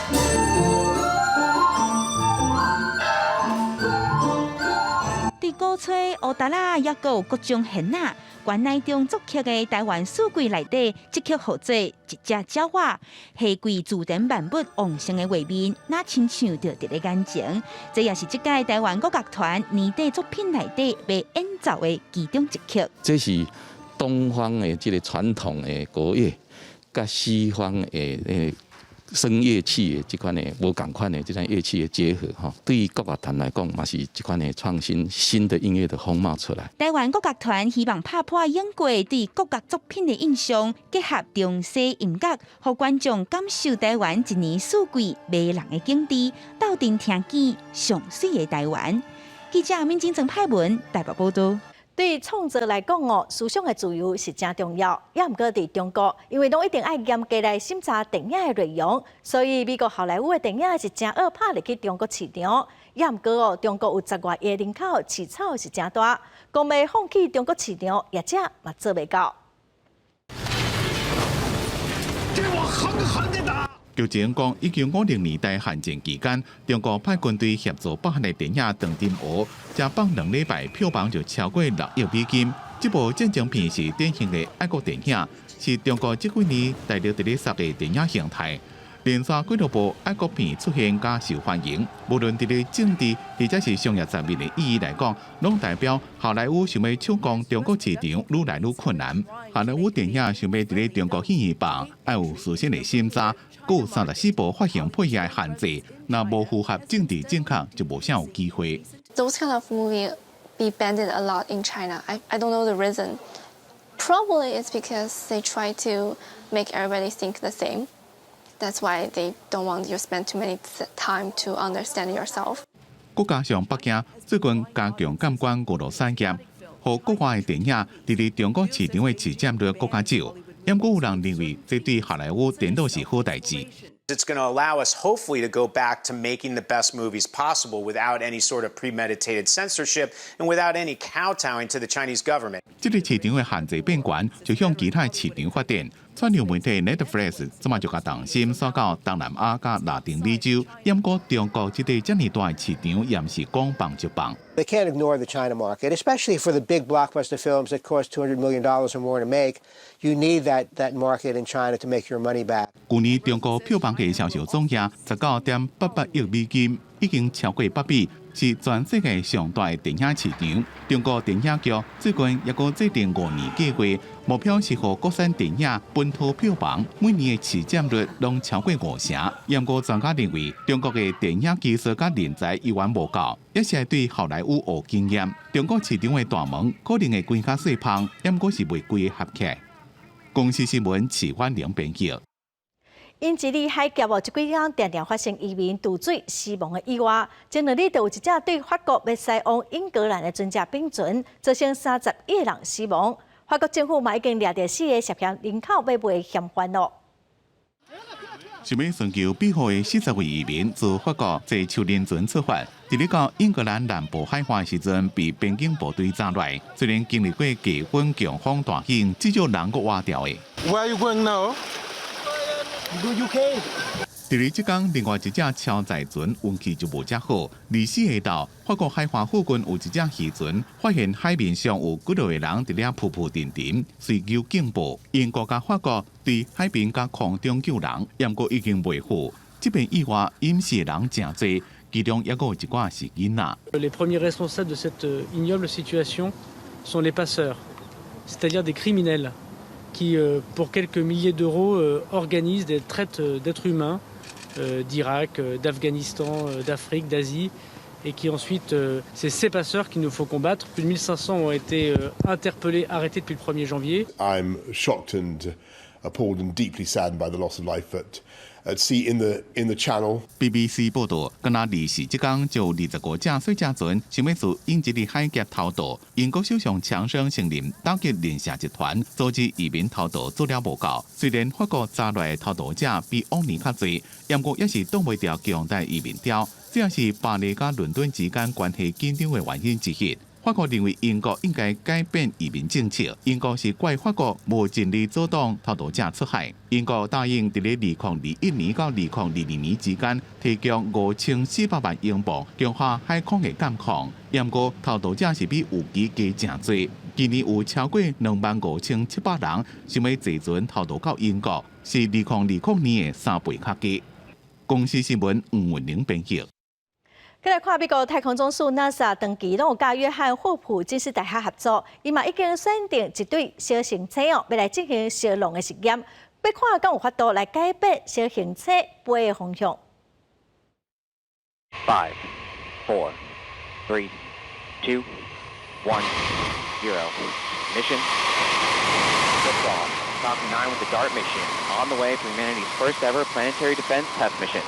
伫鼓吹、乌达拉，也有各种弦啊。原来中作曲的台湾书柜内底，这曲号做一只鸟仔，下跪自然万物旺盛的画面，那亲像着伫咧眼前。这也是这届台湾国乐团年底作品内底被演奏的其中一曲。这是东方的这个传统的国乐，甲西方的声乐器的这款的无共款的这种乐器的结合哈，对于国乐团来讲，嘛是这款的创新的音乐的风貌出来。台湾国乐团希望打破英国对国乐作品的印象，结合中西音乐，让观众感受台湾一年四季迷人的景致，斗阵听见上水的台湾。记者民警郑派文台北报道。对创作来讲哦，思想的自由是真重要。也毋过伫中国，因为拢一定爱严格来审查电影的内容，所以美国好莱坞的电影是真好拍入去中国市场。也毋过哦，中国有10外亿人口，市场是真大，讲要放弃中国市场，业者嘛做袂到。给我狠狠地打！旧前讲，1950年代韩战期间，中国派军队协助北韩的电影《长津湖》，才放2礼拜，票房就超过6亿美金。这部战争片是典型的爱国电影，是中国这几年大力伫咧杀的电影形态。连续几多部爱国片出现加受欢迎，无论伫咧政治或者是商业层面的意义来讲，拢代表好莱坞想要抢攻中国市场愈来愈困难。好莱坞电影想要伫咧中国戏院放，要有事先的审查，佮有34部发行配额的限制，若无符合政治正确，就无啥有机会。Those kind of movie be banned a lot in China. I don't know the reason. Probably it's because they try to make everybody think the same. That's why they don't want you to spend too many time to understand yourself. 国加上北京最近加强监管娱乐产业，和国外的电影伫咧中国市场的市占率更加少。也过有人认为，这对好莱坞颠倒是好代志。It's going to allow us, hopefully, to go back to making the best movies possible without any sort of premeditated censorship and without any kowtowing to the Chinese government. 这个市场的限制变悬，就向其他市场发展。串流媒体 Netflix 即马就甲重心锁到东南亚甲拉丁美洲，也过中国这个这么大的市场，也是讲放就放。They can't ignore the China market, especially for the big blockbuster films that cost $200 million or more to make. You need that market in China to make your money back. 去年中国票房嘅销售总额19.88亿美金，已经超过北美，是全世界上大的电影市场。中国电影局最近也个制定5年计划，目标是和国产电影本土票房每年的市占率拢超过50%。也过专家认为，中国嘅电影技术甲人才依然无够，也是对好莱坞学经验。中国市场的大门可能会关较细芳，也过是未规合起来。公司新闻齐焕良编辑。因一例海峡这几天常常发生移民渡水死亡的意外，前2日就有一只对法国要驶往英格兰的船只并船，造成31人死亡。法国政府嘛已经抓到4个涉嫌人口买卖嫌犯咯。想要寻求庇护的40位移民自法国坐秋林船出发，伫咧到英格兰南部海岸时阵，被边境部队抓来。虽然经历过鸡滚强风大险，至少人搁活掉的。Where are you going now? Go UK。伫咧即天，另外一只超载船运气就无遮好。24日到法国海岸附近有一只渔船，发现海面上有几多个人伫咧浮浮沉沉，随求警报。英国甲法国对海边甲空中救人，也过已经袂好。即边意外淹死的人真多，其中也有一寡是囡仔。Les premiers responsables de cette ignoble situation sont les passeurs, c'est-à-dire des criminels qui, pour quelques milliers d'euros, organisent des traites d'êtres humains d'Irak, d'Afghanistan, d'Afrique, d'Asie, et qui ensuite, c'est ces passeurs qu'il nous faut combattre. Plus de 1500 ont été interpellés, arrêtés depuis le 1er janvier. I'm shocked and appalled and deeply saddened by the loss of life at sea in the Channel. BBC 报道，加拿大是即天就25架水驾船想要自英吉利海峡偷渡，英国首相强生承认打击联社集团阻止移民偷渡做了无够。虽然法国抓来的偷渡者比往年较多，英国也是挡袂掉强大移民潮，这也是巴黎甲伦敦之间关系紧张的原因之一。法国认为英国应该改变移民政策，英国是怪法国无尽力阻挡偷渡者出海。英国答应在2021年到2022年之间提供5400万英镑强化海空的监控。不过偷渡者是比有期加真多，今年有超过25700人想要坐船偷渡到英国，是2020年的3倍较低。公司新闻黄文玲编辑。再来看美国太空总署 NASA 长期拢有甲约翰霍普金斯大学合作，伊嘛已经选定一对小型车要来进行烧龙的实验，要看敢有法度来改变小型车飞的方向。5, 4, 3, 2, 1, 0. Mission liftoff. Falcon 9 with the DART mission on the way for humanity's first ever planetary defense test mission.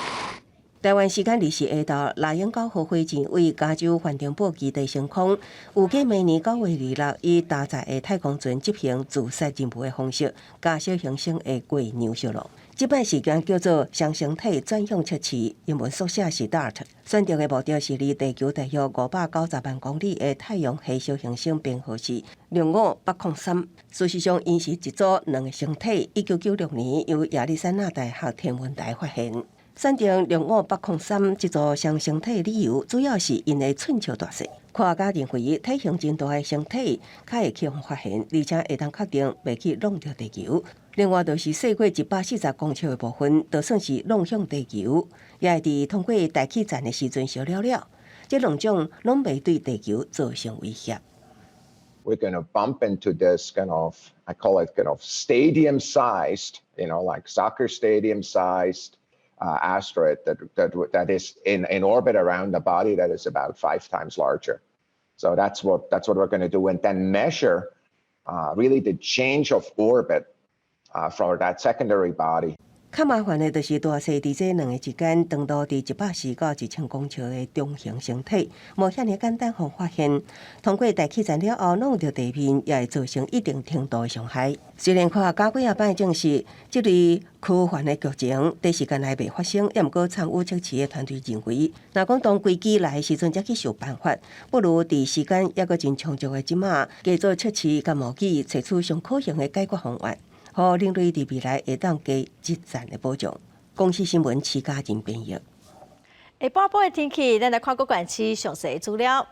台湾时间24下昼，猎鹰9号火箭为加州环境部基地升空，预计明年9月26以搭载的太空船执行自杀任务的方式，加小行星的过牛烧龙。这摆事件叫做双星体转向测试，英文缩写是 DART。选定的目标是离地球大约590万公里的太阳系小行星编号是65803。事实上，因是一组两个星体，1996年由亚利桑那大学天文台发现。选定65803这座双星体的理由，主要是因的寸尺大小。科学家认为，体型真大的星体较会轻发现，而且会当确定袂去弄到地球。另外，就是细过140公尺的部分，就算是弄向地球，也会伫通过大气层的时阵烧了了。这两种拢袂对地球造成威胁。We're going to bump into this kind of, I call it kind of stadium-sized, like soccer stadium-sized. Asteroid that is in orbit around a body that is about 5 times larger. So that's what we're going to do, and then measure really the change of orbit for that secondary body. 较麻烦的就是大细伫这两个之间长度伫140到1000公尺的中型星体，无遐尼简单互发现。通过大气层了后，弄到地面，也会造成一定程度的伤害。虽然科学家几啊摆证实，这类科幻的剧情短时间内未发生，也毋过参与测试的团队认为，若讲当规矩来的时阵才去想办法，不如伫时间抑阁真充足的即马，加做测试甲模拟，找出上可行的解决方案。互人类伫未来会当加集赞的保障。公司新闻徐家仁编译。下半晡的天气，咱来看各县市详细资料。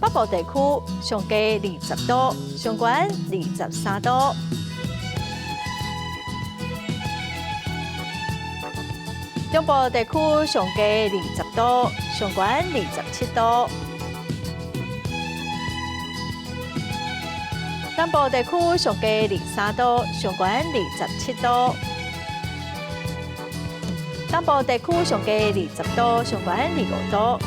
北部地区上低20度，上悬23度。中部地区上低20度，上悬27度。南部地区上低23度，上悬27度；南部地区上低20度，上悬25度；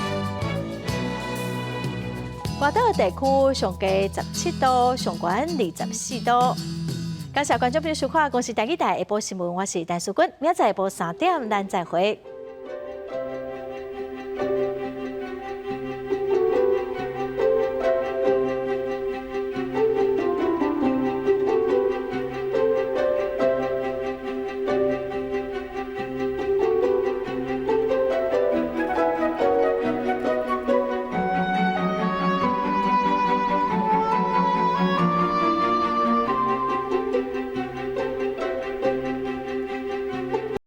外岛地区上低17度，上悬24度。感谢观众朋友收看《公视台语台下晡新闻》，我是陈淑君，明仔载下晡3点咱再会。